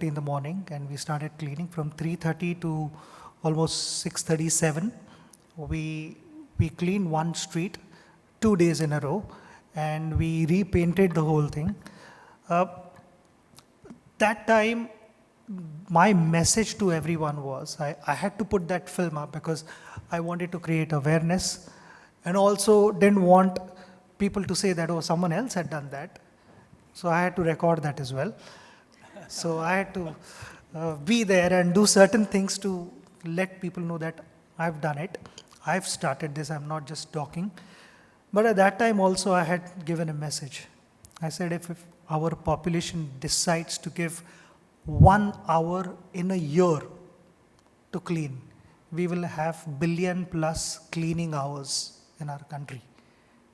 in the morning, and we started cleaning from 3:30 to almost 6:37. We cleaned one street 2 days in a row, and we repainted the whole thing. That time, my message to everyone was, I had to put that film up because I wanted to create awareness, and also didn't want people to say that, oh, someone else had done that. So I had to record that as well. So I had to be there and do certain things to let people know that I've done it. I've started this, I'm not just talking. But at that time also I had given a message. I said if our population decides to give 1 hour in a year to clean, we will have billion plus cleaning hours in our country.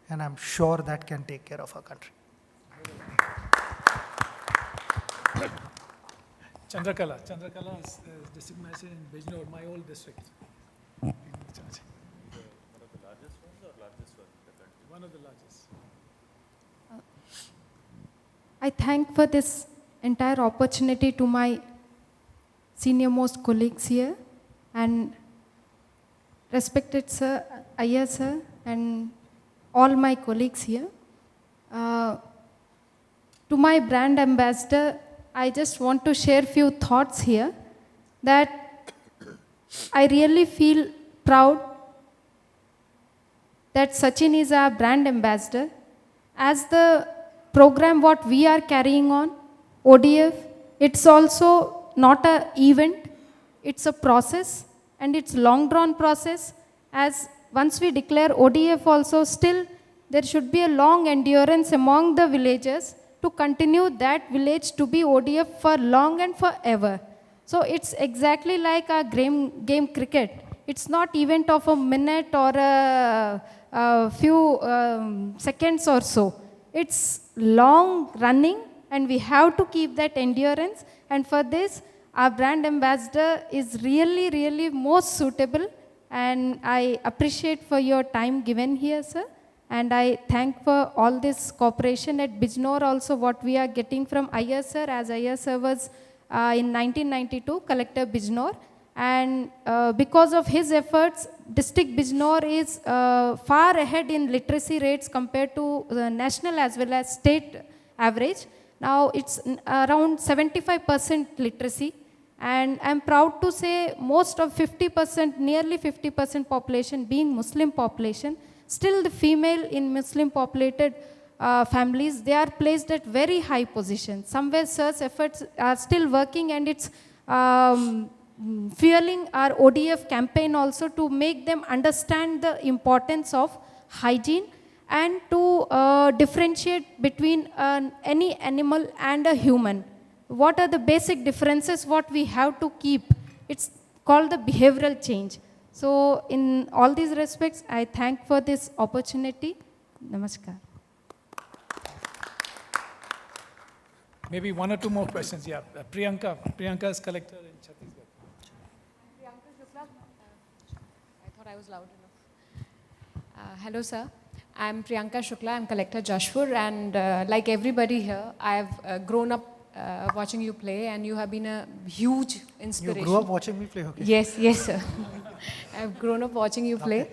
And I'm sure that can take care of our country. Chandrakala is district manager in Bijnor, my old district. One of the largest ones or largest one in the country? One of the largest. I thank for this entire opportunity to my senior most colleagues here and respected sir, Iyer sir, and all my colleagues here. To my brand ambassador, I just want to share few thoughts here that I really feel proud that Sachin is our brand ambassador. As the program what we are carrying on, ODF, it's also not an event, it's a process, and it's long drawn process. As once we declare ODF also, still there should be a long endurance among the villagers to continue that village to be ODF for long and forever. So it's exactly like a game cricket. It's not event of a minute or a few seconds or so. It's long running, and we have to keep that endurance. And for this, our brand ambassador is really, really most suitable. And I appreciate for your time given here, sir. And I thank for all this cooperation at Bijnor also, what we are getting from Iyer sir, as Iyer sir was in 1992 Collector Bijnor. And because of his efforts, district Bijnor is far ahead in literacy rates compared to the national as well as state average. Now it's around 75% literacy. And I'm proud to say most of 50%, nearly 50% population being Muslim population. Still the female in Muslim populated families, they are placed at very high positions. Somewhere sir's efforts are still working, and it's fueling our ODF campaign also to make them understand the importance of hygiene and to differentiate between any animal and a human. What are the basic differences what we have to keep? It's called the behavioral change. So in all these respects, I thank for this opportunity. Namaskar. Maybe one or two more questions. Yeah, Priyanka is collector in Chhattisgarh. Priyanka Shukla. I thought I was loud enough. Hello, sir. I'm Priyanka Shukla. I'm collector Jashpur, and like everybody here, I've grown up watching you play, and you have been a huge inspiration. You grew up watching me play hockey? Yes, sir. I've grown up watching you play.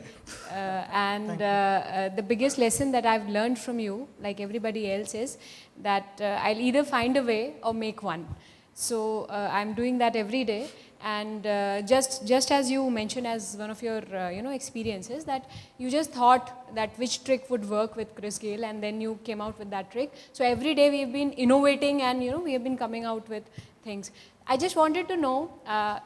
The biggest lesson that I've learned from you, like everybody else, is that I'll either find a way or make one. So I'm doing that every day. And just as you mentioned as one of your experiences, that you just thought that which trick would work with Chris Gayle, and then you came out with that trick. So every day we've been innovating, and we have been coming out with things. I just wanted to know,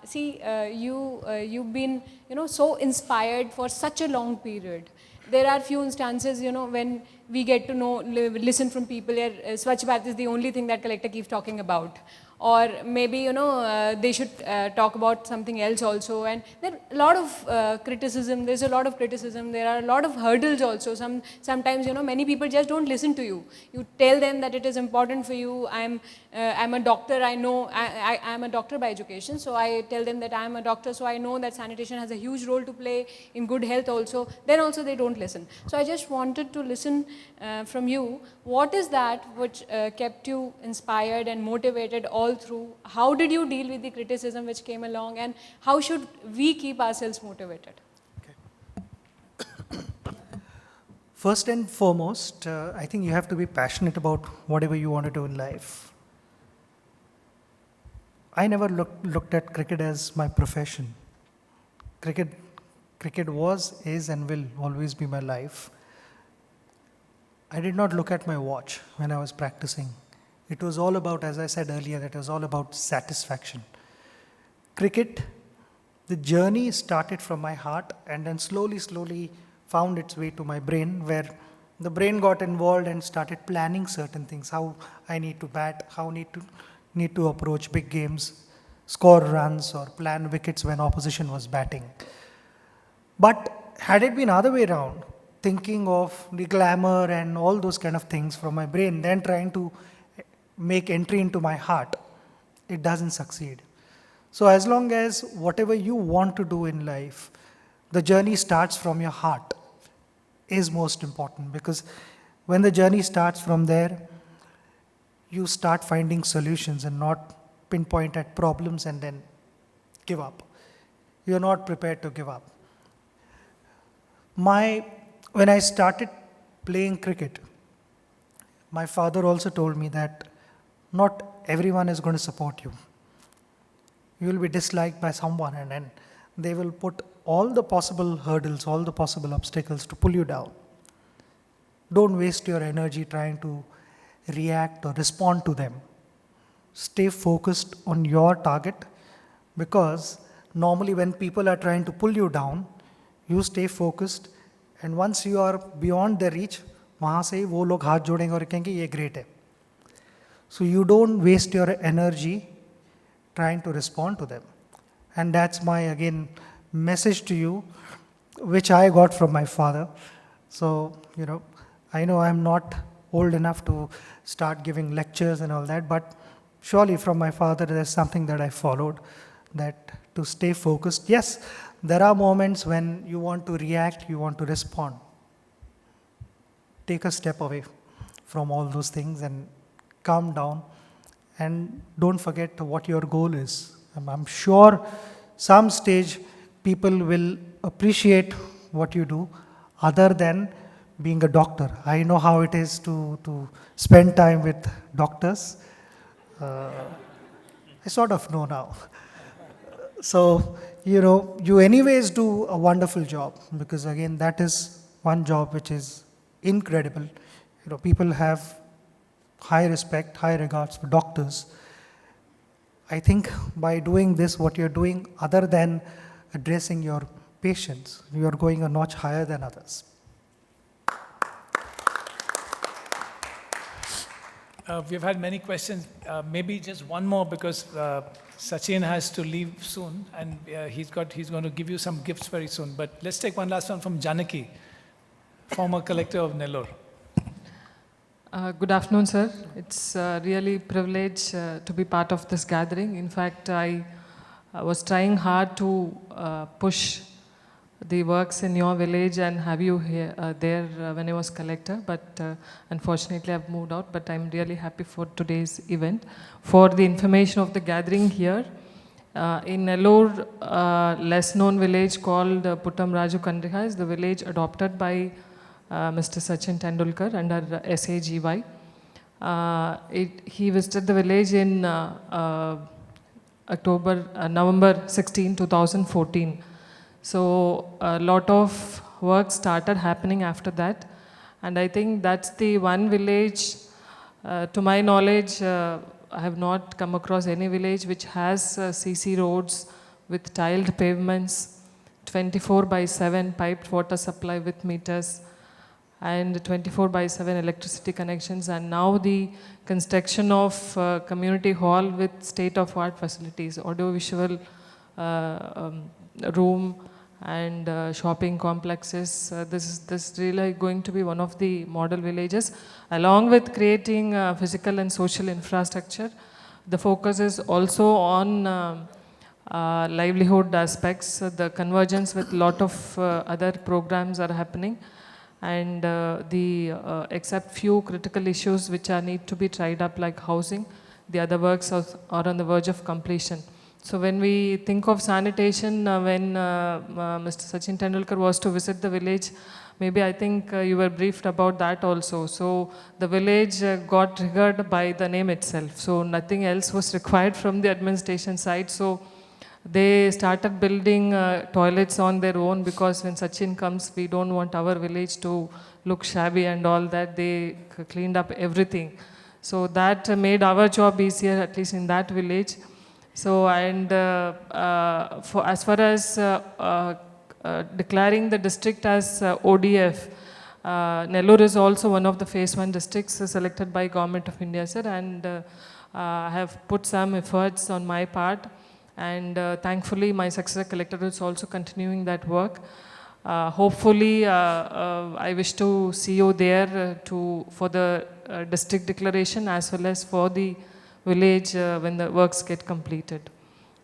you've been so inspired for such a long period. There are few instances, when we get to listen from people here, Swachh Bharat is the only thing that collector keeps talking about. Or maybe, they should talk about something else also. And there are a lot of criticism. There's a lot of criticism. There are a lot of hurdles also. Sometimes, many people just don't listen to you. You tell them that it is important for you. I'm a doctor. I know I'm a doctor by education. So I tell them that I'm a doctor. So I know that sanitation has a huge role to play in good health also. Then also they don't listen. So I just wanted to listen from you. What is that which kept you inspired and motivated all all through? How did you deal with the criticism which came along, and how should we keep ourselves motivated? First and foremost, I think you have to be passionate about whatever you want to do in life. I never looked at cricket as my profession. Cricket was, is, and will always be my life. I did not look at my watch when I was practicing. It was all about, as I said earlier, it was all about satisfaction. Cricket, the journey started from my heart and then slowly found its way to my brain, where the brain got involved and started planning certain things, how I need to bat, how need to approach big games, score runs or plan wickets when opposition was batting. But had it been other way around, thinking of the glamour and all those kind of things from my brain, then trying to make entry into my heart, it doesn't succeed. So as long as whatever you want to do in life, the journey starts from your heart, is most important, because when the journey starts from there, you start finding solutions and not pinpoint at problems and then give up. You're not prepared to give up. When I started playing cricket, my father also told me that not everyone is going to support you. You will be disliked by someone, and then they will put all the possible hurdles, all the possible obstacles to pull you down. Don't waste your energy trying to react or respond to them. Stay focused on your target, because normally when people are trying to pull you down, you stay focused, and once you are beyond their reach, वहाँ से वो लोग हाथ जोड़ेंगे और कहेंगे ये great है. So you don't waste your energy trying to respond to them. And that's my, again, message to you, which I got from my father. So, I know I'm not old enough to start giving lectures and all that, but surely from my father there's something that I followed, that to stay focused. Yes, there are moments when you want to react, you want to respond. Take a step away from all those things and calm down, and don't forget what your goal is. I'm sure some stage people will appreciate what you do other than being a doctor. I know how it is to spend time with doctors. I sort of know now. So, you anyways do a wonderful job, because again, that is one job which is incredible. People have high respect, high regards for doctors. I think by doing this, what you're doing, other than addressing your patients, you're going a notch higher than others. We've had many questions. Maybe just one more, because Sachin has to leave soon, and he's going to give you some gifts very soon. But let's take one last one from Janaki, former collector of Nellore. Good afternoon, sir. It's really privilege to be part of this gathering. In fact, I was trying hard to push the works in your village and have you here, there when I was collector, but unfortunately I've moved out, but I'm really happy for today's event. For the information of the gathering here, in Nellore, less known village called Puttam Raju Kandriha is the village adopted by Mr. Sachin Tendulkar under SAGY. He visited the village in November 16, 2014. So a lot of work started happening after that, and I think that's the one village, to my knowledge, I have not come across any village which has CC roads with tiled pavements, 24/7 piped water supply with meters, and 24/7 electricity connections, and now the construction of community hall with state-of-art facilities, audio-visual room, and shopping complexes. This is really going to be one of the model villages. Along with creating physical and social infrastructure, the focus is also on livelihood aspects. The convergence with lot of other programs are happening, and except few critical issues which need to be tied up, like housing, the other works are on the verge of completion. So when we think of sanitation, when Mr. Sachin Tendulkar was to visit the village, maybe I think you were briefed about that also. So the village got triggered by the name itself. So nothing else was required from the administration side. So they started building toilets on their own, because when Sachin comes, we don't want our village to look shabby and all that. They cleaned up everything. So that made our job easier, at least in that village. So, and as far as declaring the district as ODF, Nellore is also one of the phase 1 districts selected by Government of India, sir, and I have put some efforts on my part, and thankfully my successor collector is also continuing that work. Hopefully, I wish to see you there for the district declaration, as well as for the village when the works get completed.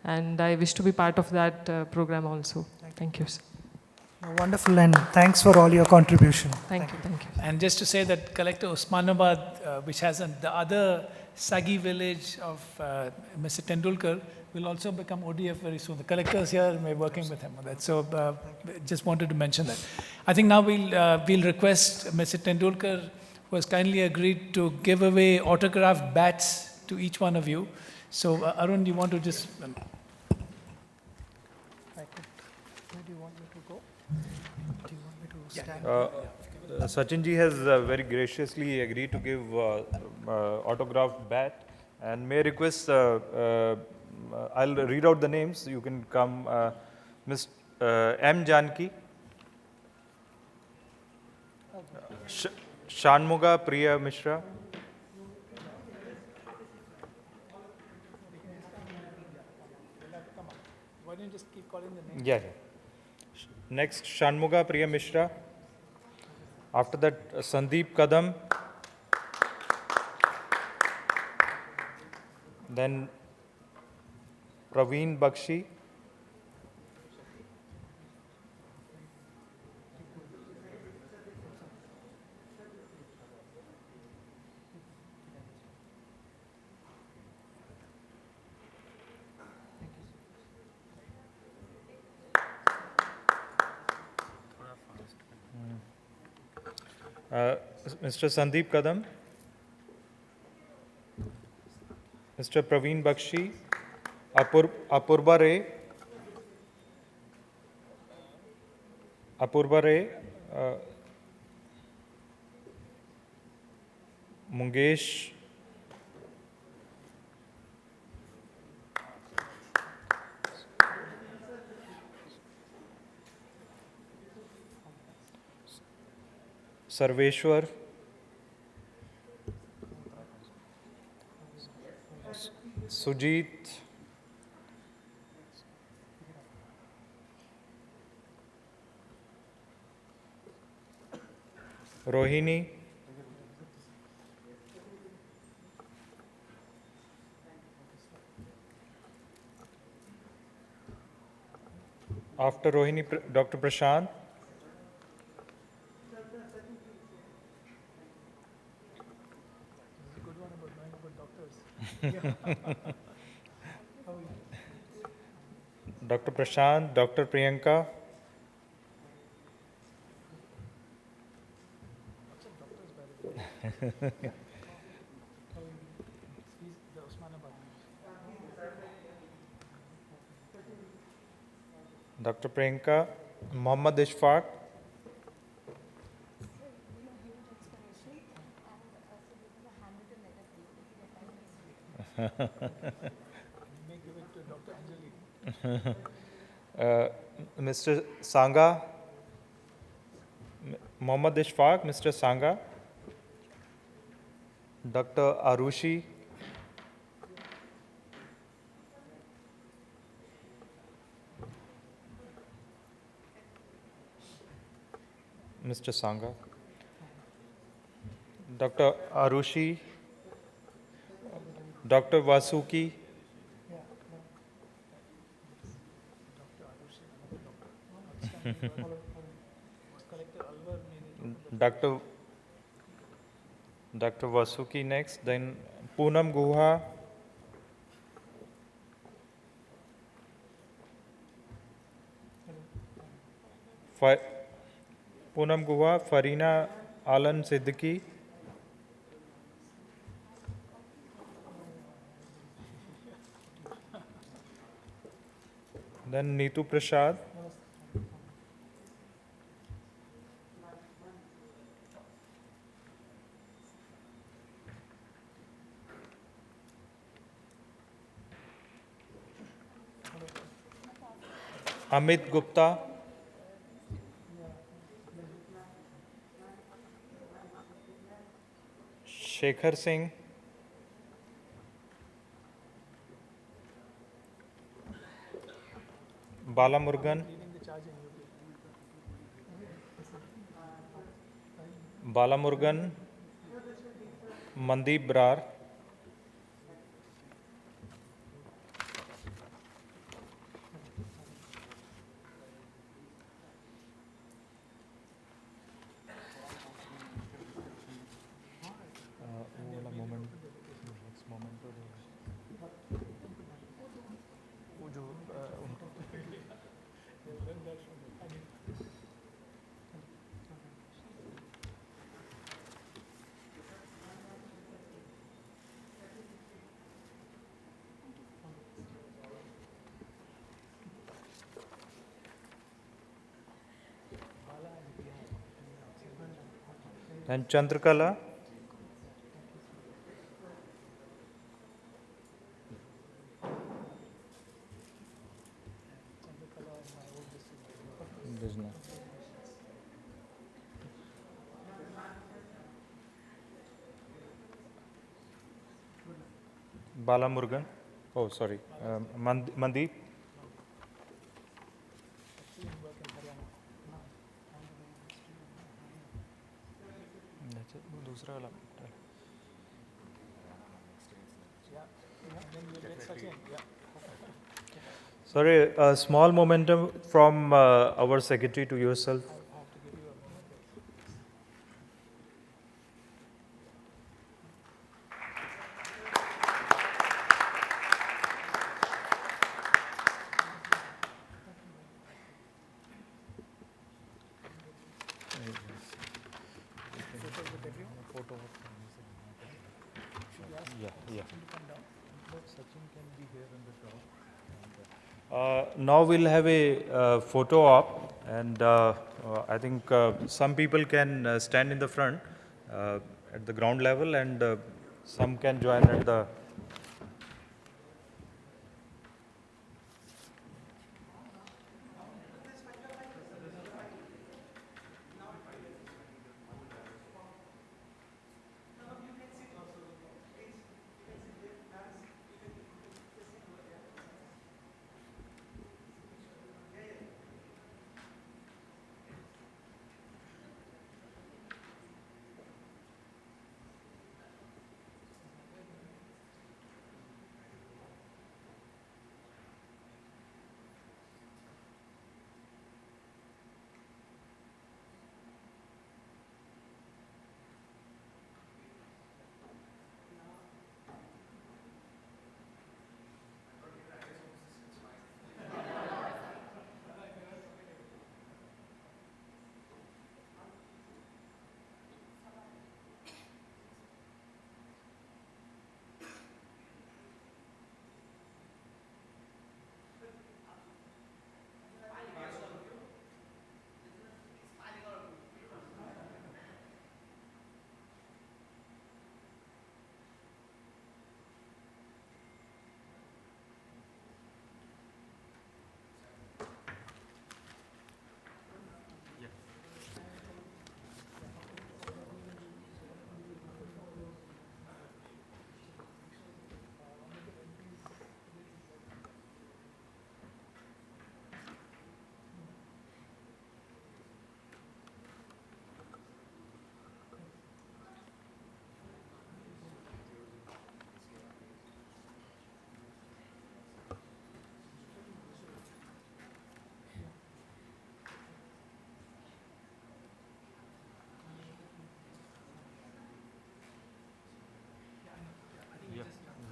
And I wish to be part of that program also. Thank you, sir. Wonderful, and thanks for all your contribution. Thank you. And just to say that Collector Osmanabad, which has the other Sagi village of Mr. Tendulkar, will also become ODF very soon. The collectors here, we're working with him on that. So just wanted to mention that. I think now we'll request Mr. Tendulkar, who has kindly agreed to give away autographed bats to each one of you. So Arun, you want to just... Where do you want me to go? Do you want me to stand? Sachin ji has very graciously agreed to give autographed bat, and may I request, I'll read out the names, you can come, Ms. M. Janki, Shanmuga Priya Mishra, Why don't you just keep calling the names? yeah. Next, Shanmuga Priya Mishra. After that, Sandeep Kadam. Then Praveen Bakshi. Mr. Sandeep Kadam, Mr. Praveen Bakshi, Apurba Ray, Mungesh, Sarveshwar, Sujit, Rohini, after Rohini, Dr. Prashant, Dr. Prashant, Dr. Priyanka, Dr. Priyanka, Mohammad Ishfaq, Mr. Sangha, Mohammad Ishfaq, Mr. Sangha, Dr. Arushi, Mr. Sangha, Dr. Arushi, Dr. Vasuki, Dr. Vasuki next, then Poonam Guha, Poonam Guha, Farina Alan Siddiqui, then Neetu Prasad, Amit Gupta, Shekhar Singh, Bala Murugan, Mandeep Brar, and Chandrakala, Bala Murugan, oh sorry, Mandeep, दूसरा वाला sorry, a small momentum from our secretary to yourself. Now we'll have a photo op, and I think some people can stand in the front at the ground level, and some can join at the.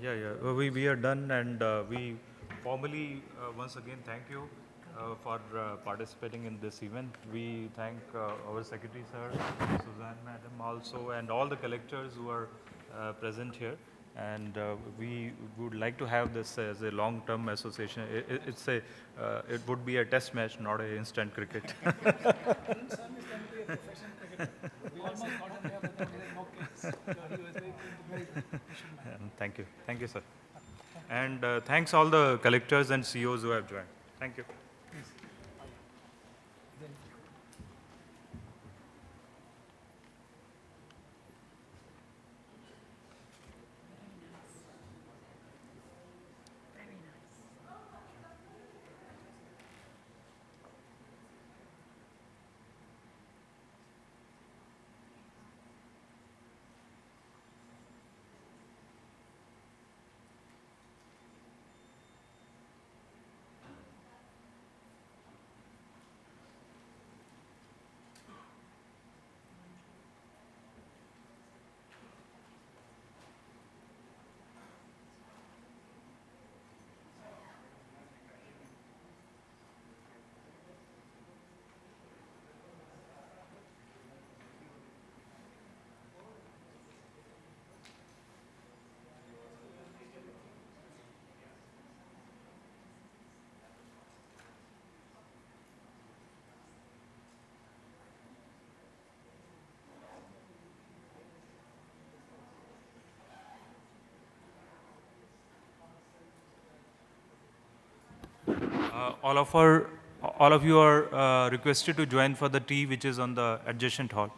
Yeah, we are done, and we formally once again thank you for participating in this event. We thank our Secretary Sir, Suzanne Madam also, and all the collectors who are present here. And we would like to have this as a long-term association. It would be a test match, not a instant cricket. Thank you, sir. And thanks all the collectors and CEOs who have joined. Thank you. All of you are requested to join for the tea which is on the adjacent hall.